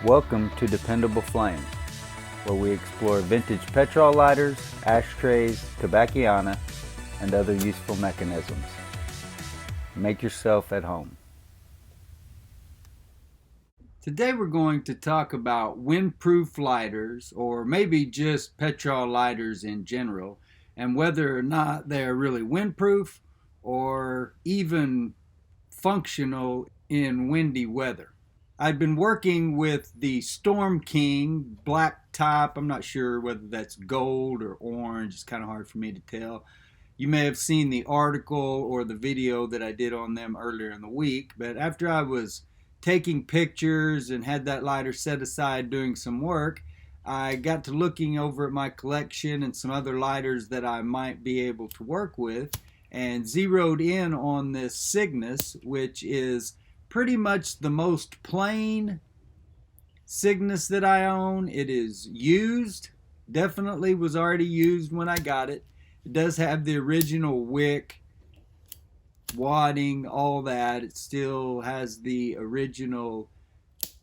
Welcome to Dependable Flame, where we explore vintage petrol lighters, ashtrays, tobacciana, and other useful mechanisms. Make yourself at home. Today we're going to talk about windproof lighters, or maybe just petrol lighters in general, and whether or not they're really windproof or even functional in windy weather. I've been working with the Storm King black top. I'm not sure whether that's gold or orange. It's kind of hard for me to tell. You may have seen the article or the video that I did on them earlier in the week, but after I was taking pictures and had that lighter set aside doing some work, I got to looking over at my collection and some other lighters that I might be able to work with, and zeroed in on this Cygnus, which is pretty much the most plain Cygnus that I own. It is used, definitely was already used when I got it. It does have the original wick, wadding, all that. It still has the original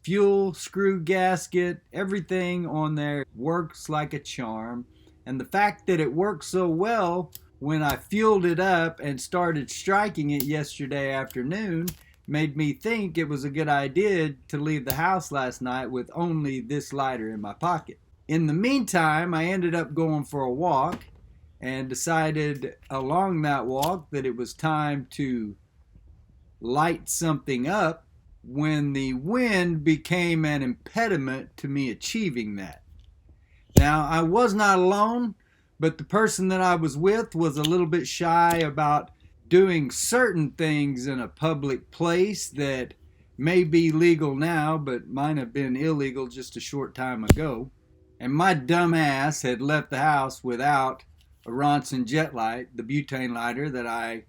fuel screw gasket. Everything on there works like a charm. And the fact that it works so well, when I fueled it up and started striking it yesterday afternoon, made me think it was a good idea to leave the house last night with only this lighter in my pocket. In the meantime, I ended up going for a walk and decided along that walk that it was time to light something up, when the wind became an impediment to me achieving that. Now, I was not alone, but the person that I was with was a little bit shy about doing certain things in a public place that may be legal now, but might have been illegal just a short time ago. And my dumb ass had left the house without a Ronson jet light, the butane lighter that I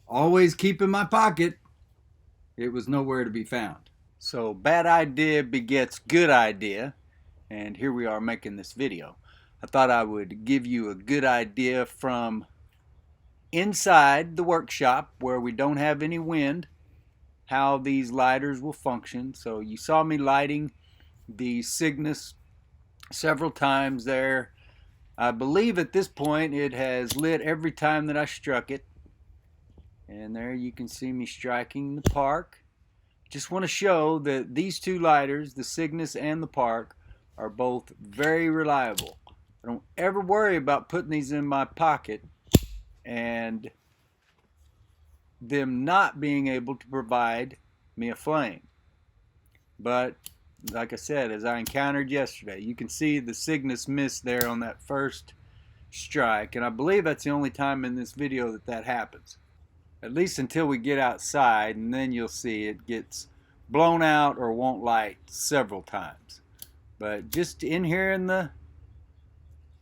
always keep in my pocket. It was nowhere to be found. So bad idea begets good idea, and here we are making this video. I thought I would give you a good idea from inside the workshop where we don't have any wind, how these lighters will function. So you saw me lighting the Cygnus several times there. I believe at this point it has lit every time that I struck it. And there you can see me striking the Park. Just want to show that these two lighters, the Cygnus and the Park, are both very reliable. I don't ever worry about putting these in my pocket and them not being able to provide me a flame. But like I said, as I encountered yesterday, you can see the Cygnus missed there on that first strike, and I believe that's the only time in this video that that happens, at least until we get outside, and then you'll see it gets blown out or won't light several times. But just in here in the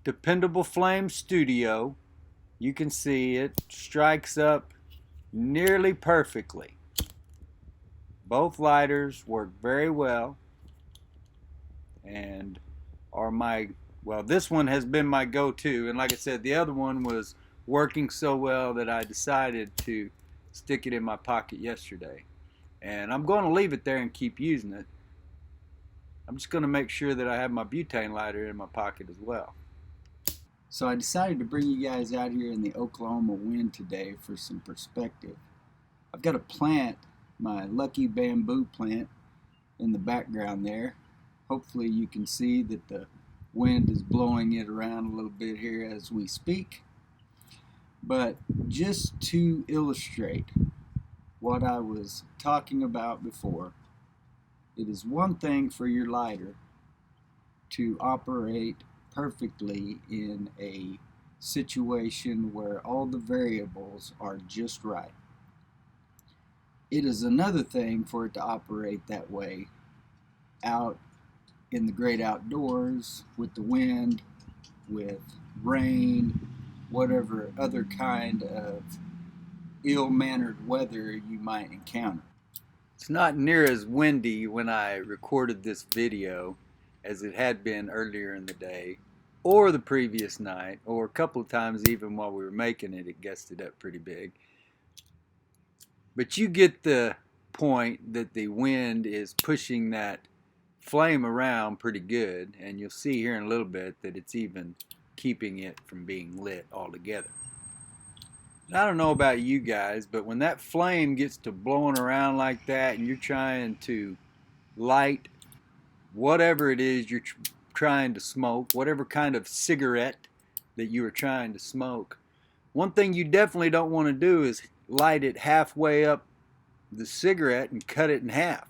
Dependable Flame studio, you can see it strikes up nearly perfectly. Both lighters work very well and are well, this one has been my go-to, and like I said, the other one was working so well that I decided to stick it in my pocket yesterday. And I'm going to leave it there and keep using it. I'm just going to make sure that I have my butane lighter in my pocket as well. So I decided to bring you guys out here in the Oklahoma wind today for some perspective. I've got a plant, my lucky bamboo plant, in the background there. Hopefully you can see that the wind is blowing it around a little bit here as we speak. But just to illustrate what I was talking about before, it is one thing for your lighter to operate perfectly in a situation where all the variables are just right. It is another thing for it to operate that way out in the great outdoors, with the wind, with rain, whatever other kind of ill-mannered weather you might encounter. It's not near as windy when I recorded this video as it had been earlier in the day, or the previous night, or a couple of times even while we were making it, it gusted up pretty big. But you get the point that the wind is pushing that flame around pretty good, and you'll see here in a little bit that it's even keeping it from being lit altogether. I don't know about you guys, but when that flame gets to blowing around like that and you're trying to light whatever it is you're trying to smoke, whatever kind of cigarette that you are trying to smoke, one thing you definitely don't want to do is light it halfway up the cigarette and cut it in half.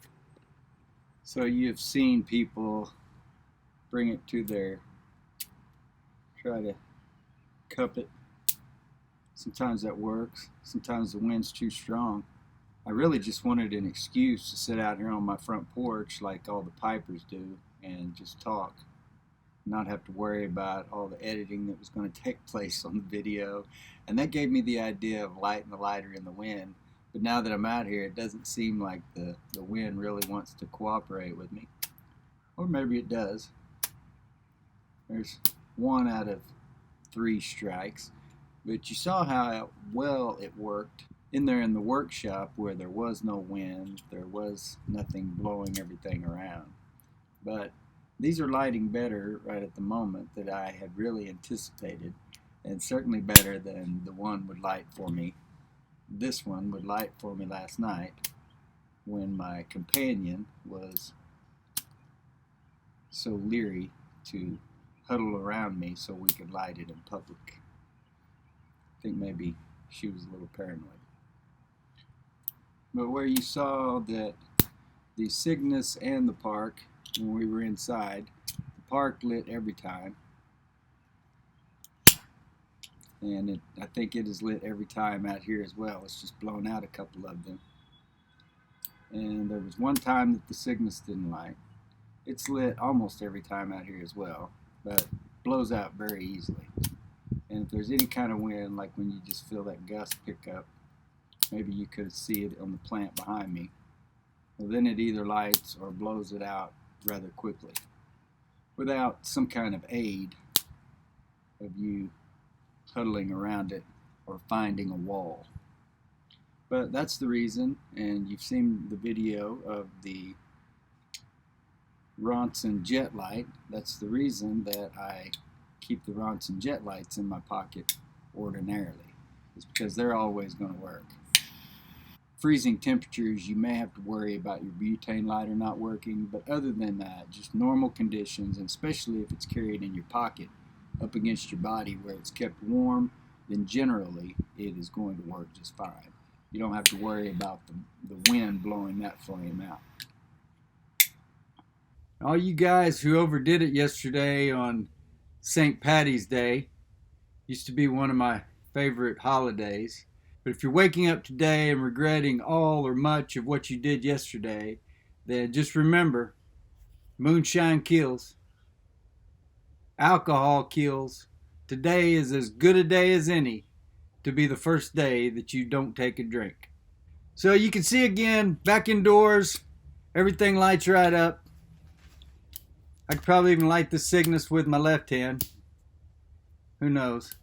So you've seen people bring it to try to cup it. Sometimes that works. Sometimes the wind's too strong. I really just wanted an excuse to sit out here on my front porch like all the pipers do and just talk. Not have to worry about all the editing that was going to take place on the video. And that gave me the idea of lighting the lighter in the wind. But now that I'm out here, it doesn't seem like the wind really wants to cooperate with me. Or maybe it does. There's 1 out of 3 strikes. But you saw how well it worked in there in the workshop where there was no wind, there was nothing blowing everything around. But these are lighting better right at the moment that I had really anticipated, and certainly better than the one would light for me. This one would light for me last night when my companion was so leery to huddle around me so we could light it in public. I think maybe she was a little paranoid. But where you saw that the Cygnus and the park, when we were inside, the park lit every time. And I think it is lit every time out here as well. It's just blown out a couple of them. And there was one time that the Cygnus didn't light. It's lit almost every time out here as well, but blows out very easily. And if there's any kind of wind, like when you just feel that gust pick up, maybe you could see it on the plant behind me, well, then it either lights or blows it out rather quickly without some kind of aid of you huddling around it or finding a wall. But that's the reason, and you've seen the video of the Ronson jet light. That's the reason that I keep the Ronson jet lights in my pocket ordinarily. It's because they're always going to work. Freezing temperatures, you may have to worry about your butane lighter not working, but other than that, just normal conditions, and especially if it's carried in your pocket up against your body where it's kept warm, then generally it is going to work just fine. You don't have to worry about the wind blowing that flame out. All you guys who overdid it yesterday on St. Patty's Day, used to be one of my favorite holidays. But if you're waking up today and regretting all or much of what you did yesterday, then just remember, moonshine kills. Alcohol kills. Today is as good a day as any to be the first day that you don't take a drink. So you can see again, back indoors, everything lights right up. I could probably even light the Cygnus with my left hand. Who knows?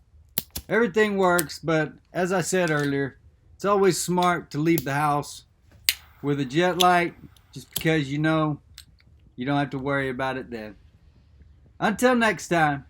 Everything works, but as I said earlier, it's always smart to leave the house with a jet light just because you know you don't have to worry about it then. Until next time.